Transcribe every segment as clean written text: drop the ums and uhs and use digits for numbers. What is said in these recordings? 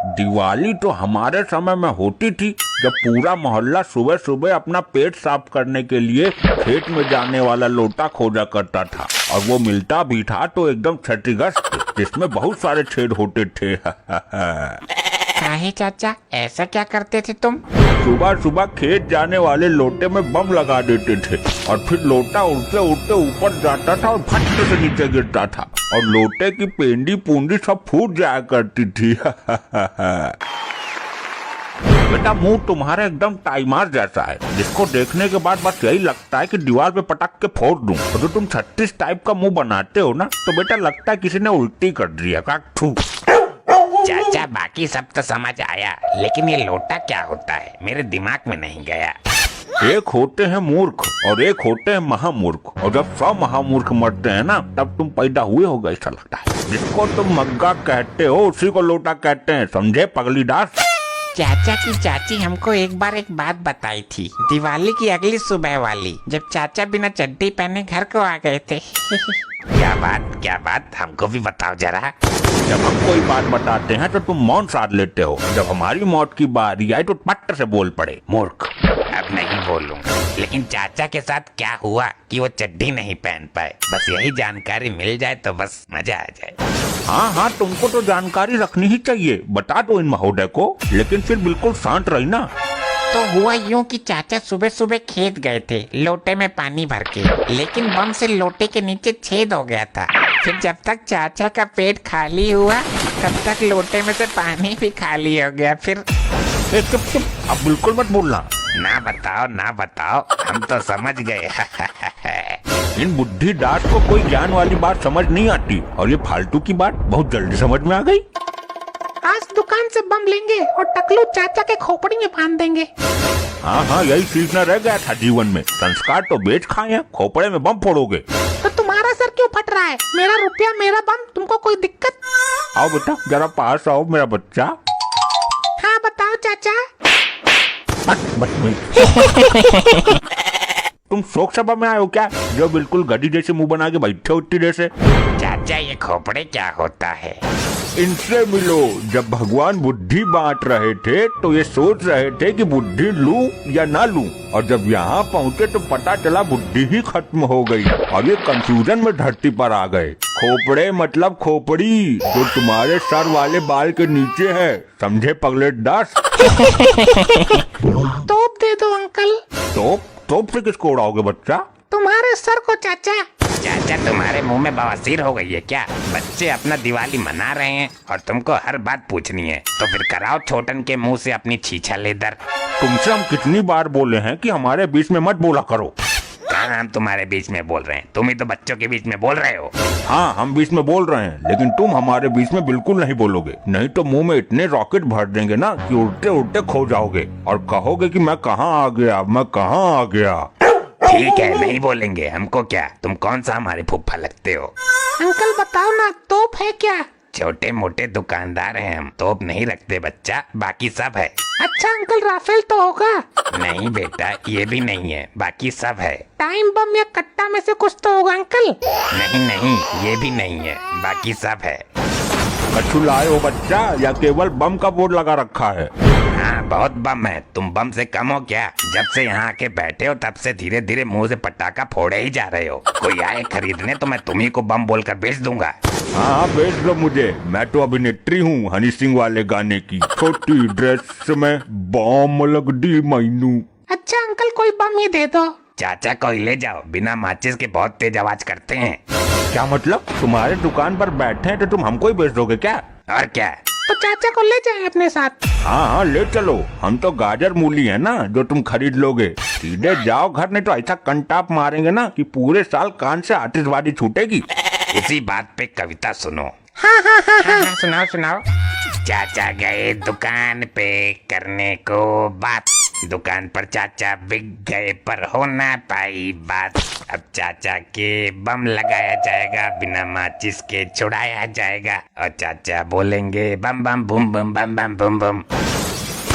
दिवाली तो हमारे समय में होती थी, जब पूरा मोहल्ला सुबह सुबह अपना पेट साफ करने के लिए खेत में जाने वाला लोटा खोजा करता था, और वो मिलता भी था तो एकदम क्षतिग्रस्त, जिसमें बहुत सारे छेद होते थे। काहे चाचा, ऐसा क्या करते थे तुम? सुबह सुबह खेत जाने वाले लोटे में बम लगा देते थे, और फिर लोटा उड़ते उड़ते ऊपर जाता था और फट से नीचे गिरता था, और लोटे की पेंडी पूंडी सब फूट जाया करती थी। बेटा, मुंह तुम्हारा एकदम टाइमर जैसा है, जिसको देखने के बाद बस यही लगता है कि दीवार पे पटक के फोड़ दूं। और जो तुम 36 टाइप का मुंह बनाते हो ना, तो बेटा लगता है किसी ने उल्टी कर दिया। चाचा, बाकी सब तो समझ आया, लेकिन ये लोटा क्या होता है मेरे दिमाग में नहीं गया। एक होते हैं मूर्ख और एक होते हैं महामूर्ख, और जब 100 महामूर्ख मरते हैं ना, तब तुम पैदा हुए होगा ऐसा लगता है। जिसको तुम मग्गा कहते हो उसी को लोटा कहते हैं, समझे पगली दास? चाचा की चाची हमको एक बार एक बात बताई थी, दिवाली की अगली सुबह वाली, जब चाचा बिना चड्डी पहने घर को आ गए थे। क्या बात, हमको भी बताओ जरा। जब हम कोई बात बताते हैं तो तुम मौन साध लेते हो, जब हमारी मौत की बारी आई तो पट्ट से बोल पड़े, मूर्ख। अब नहीं बोलूंगा, लेकिन चाचा के साथ क्या हुआ कि वो चड्डी नहीं पहन पाए, बस यही जानकारी मिल जाए तो बस मजा आ जाए। हाँ, तुमको तो जानकारी रखनी ही चाहिए, बता दो इन महोदय को, लेकिन फिर बिल्कुल शांत रही ना। तो हुआ यूं कि चाचा सुबह सुबह खेत गए थे लोटे में पानी भर के, लेकिन बम से लोटे के नीचे छेद हो गया था। फिर जब तक चाचा का पेट खाली हुआ, तब तक लोटे में से पानी भी खाली हो गया। फिर चुप, अब बिल्कुल मत बोलना। ना बताओ, हम तो समझ गए। इन बुद्धि दास को कोई ज्ञान वाली बात समझ नहीं आती, और ये फालतू की बात बहुत जल्दी समझ में आ गई। आज दुकान से बम लेंगे और टकलू चाचा के खोपड़ी में बांध देंगे। हाँ, यही सीखना रह गया था जीवन में। संस्कार तो बेच खाए हैं, खोपड़े में बम फोड़ोगे। तो तुम्हारा सर क्यों फट रहा है? मेरा रुपया मेरा बम, तुमको कोई दिक्कत? आओ बेटा, जरा पास आओ मेरा बच्चा। हाँ बताओ चाचा। तुम शोक सभा में आए हो क्या, जो बिल्कुल गधी जैसे मुंह बना के बैठे उठती जैसे? चाचा, ये खोपड़े क्या होता है? इनसे मिलो। जब भगवान बुद्धि बांट रहे थे तो ये सोच रहे थे कि बुद्धि लूं या ना लूं, और जब यहाँ पहुँचे तो पता चला बुद्धि ही खत्म हो गई, और ये कंफ्यूजन में धरती पर आ गए। खोपड़े मतलब खोपड़ी, जो तुम्हारे सर वाले बाल के नीचे है, समझे पगलेट दास? तोप दे दो अंकल। तोप से किसको उड़ाओगे बच्चा? तुम्हारे सर को चाचा। चाचा, तुम्हारे मुंह में बवासीर हो गई है क्या? बच्चे अपना दिवाली मना रहे हैं और तुमको हर बात पूछनी है, तो फिर कराओ छोटन के मुंह से अपनी छीछा लेदर। तुमसे हम कितनी बार बोले हैं कि हमारे बीच में मत बोला करो। कहाँ हम तुम्हारे बीच में बोल रहे हैं? तुम ही तो बच्चों के बीच में बोल रहे हो। हाँ, हम बीच में बोल रहे हैं, लेकिन तुम हमारे बीच में बिल्कुल नहीं बोलोगे, नहीं तो मुंह में इतने रॉकेट भर देंगे ना कि उड़ते उड़ते खो जाओगे और कहोगे कि मैं कहाँ आ गया। ठीक है, नहीं बोलेंगे, हमको क्या, तुम कौन सा हमारे फूफा लगते हो? अंकल बताओ ना, तोप है क्या? छोटे मोटे दुकानदार हैं हम, तोप नहीं रखते बच्चा, बाकी सब है। अच्छा अंकल, राफेल तो होगा? नहीं बेटा, ये भी नहीं है, बाकी सब है। टाइम बम या कट्टा में से कुछ तो होगा अंकल? नहीं, ये भी नहीं है, बाकी सब है। कछु लाए हो बच्चा, या केवल बम का बोर्ड लगा रखा है? हाँ, बहुत बम है, तुम बम से कम हो क्या? जब से यहाँ आके बैठे हो तब से धीरे धीरे मुंह से पटाखा फोड़े ही जा रहे हो। कोई आए खरीदने तो मैं तुम्ही को बम बोलकर बेच दूंगा। हाँ, बेच दो मुझे, मैं तो अभिनेत्री हूँ हनी सिंह वाले गाने की। छोटी ड्रेस में बम लग दी मैनू। अच्छा अंकल, कोई बम ही दे दो। चाचा को ही ले जाओ, बिना माचिस के बहुत तेज आवाज करते हैं। क्या मतलब? तुम्हारे दुकान पर बैठे हैं तो तुम हमको ही बेच दोगे क्या? और क्या? तो चाचा को ले जाए अपने साथ। हाँ, ले चलो, हम तो गाजर मूली है ना जो तुम खरीद लोगे। सीधे जाओ घर, नहीं तो ऐसा कंटाप मारेंगे ना कि पूरे साल कान से आतिशबाजी छूटेगी। इसी बात पे कविता सुनो। हाँ, सुनाओ। चाचा गए दुकान पे करने को बात, दुकान पर चाचा बिक गए पर हो ना पाई बात। अब चाचा के बम लगाया जाएगा, बिना माचिस के छुड़ाया जाएगा, और चाचा बोलेंगे बम बम बम बम बम बम बम बम।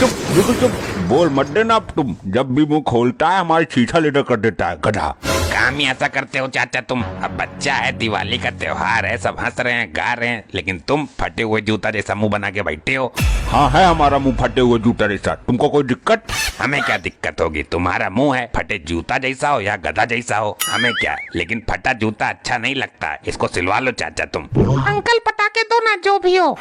चुप, बिल्कुल चुप, बोल मत देना अब तुम। जब भी मुंह खोलता है हमारी छीछा लेटर कर देता है, गधा। काम ही ऐसा करते हो चाचा तुम। अब बच्चा है, दिवाली का त्योहार है, सब हंस रहे हैं, गा रहे हैं, लेकिन तुम फटे हुए जूता जैसा मुंह बना के बैठे हो। हाँ है हमारा मुंह फटे हुए जूता जैसा, तुमको कोई दिक्कत? हमें क्या दिक्कत होगी? तुम्हारा मुंह है, फटे जूता जैसा हो या गधा जैसा हो, हमें क्या, लेकिन फटा जूता अच्छा नहीं लगता, इसको सिलवा लो चाचा तुम। अंकल पटाखे दो ना, जो भी हो।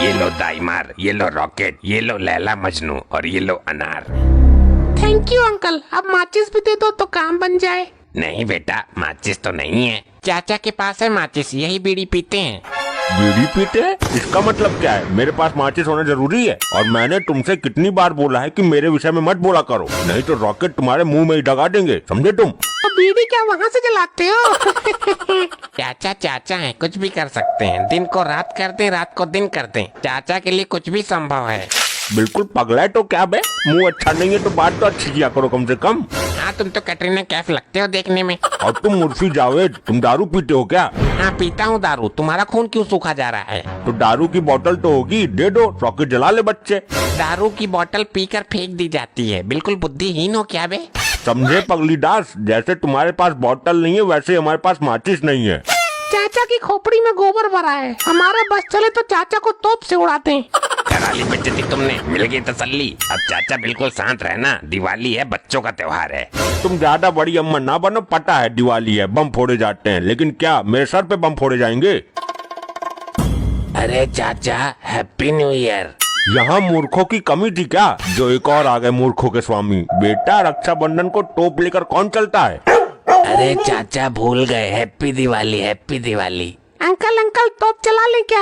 ये लो दाईमार, ये लो रॉकेट, ये लो लैला मजनू और ये लो अनार। थैंक यू अंकल, अब माचिस भी दे दो तो काम बन जाए। नहीं बेटा, माचिस तो नहीं है। चाचा के पास है माचिस, यही बीड़ी पीते हैं। बीड़ी पीते हैं? इसका मतलब क्या है? मेरे पास माचिस होना जरूरी है? और मैंने तुमसे कितनी बार बोला है कि मेरे विषय में मत बोला करो, नहीं तो रॉकेट तुम्हारे मुंह में ही दगा देंगे, समझे तुम? तो बीड़ी क्या वहाँ से जलाते हो? चाचा चाचा है, कुछ भी कर सकते हैं, दिन को रात कर दें, रात को दिन कर दें, चाचा के लिए कुछ भी संभव है। बिल्कुल पगला है तो क्या बे? मुंह अच्छा नहीं है तो बात तो अच्छी किया करो कम से कम। हाँ तुम तो कैटरीना कैफ लगते हो देखने में। और तुम मुर्फी जावेद, तुम दारू पीते हो क्या? हाँ पीता हूँ दारू। तुम्हारा खून क्यों सूखा जा रहा है? तो दारू की बोतल तो होगी, दे दो, रॉकेट जला ले बच्चे। दारू की बोतल पीकर फेंक दी जाती है, बिल्कुल बुद्धिहीन हो क्या बे? समझे पगली दास, जैसे तुम्हारे पास बोतल नहीं है वैसे हमारे पास माचिस नहीं है। चाचा की खोपड़ी में गोबर भरा है, हमारा बस चले तो चाचा को तोप से उड़ाते हैं। करा ली बेइज्जती तुमने, मिल गई तसल्ली। अब चाचा बिल्कुल शांत रहना, दिवाली है, बच्चों का त्योहार है। तुम ज्यादा बड़ी अम्मा ना बनो, पता है दिवाली है, बम फोड़े जाते हैं, लेकिन क्या मेरे सर पे बम फोड़े जाएंगे? अरे चाचा हैप्पी न्यू ईयर। यहाँ मूर्खों की कमी थी क्या, जो एक और आ गए मूर्खों के स्वामी। बेटा रक्षाबंधन को टोप लेकर कौन चलता है? अरे चाचा भूल गए, happy Diwali, happy Diwali. Uncle uncle तोप चला ले क्या?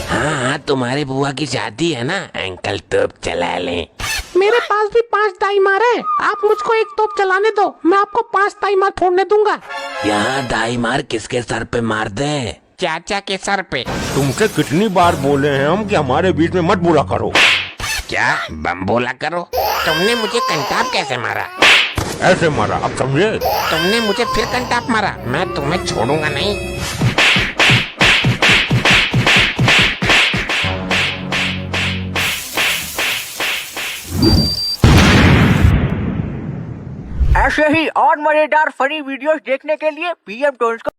हाँ हाँ, तुम्हारी बुआ की शादी है ना, अंकल तोप चला लें। मेरे पास भी 5 दाईमार है, आप मुझको एक तोप चलाने दो, मैं आपको 5 दाईमार फोड़ने दूंगा। यहाँ दाईमार किसके सर पे मार दे? चाचा के सर पे। तुमसे कितनी बार बोले हैं हम कि हमारे बीच में मत बोला करो। क्या बम बोला करो? तुमने मुझे कंटाप कैसे मारा? ऐसे मारा, अब समझे? तुमने मुझे फिर कंटाप मारा, मैं तुम्हें छोड़ूंगा नहीं। ऐसे ही और मजेदार फनी वीडियोस देखने के लिए PM टोन्स को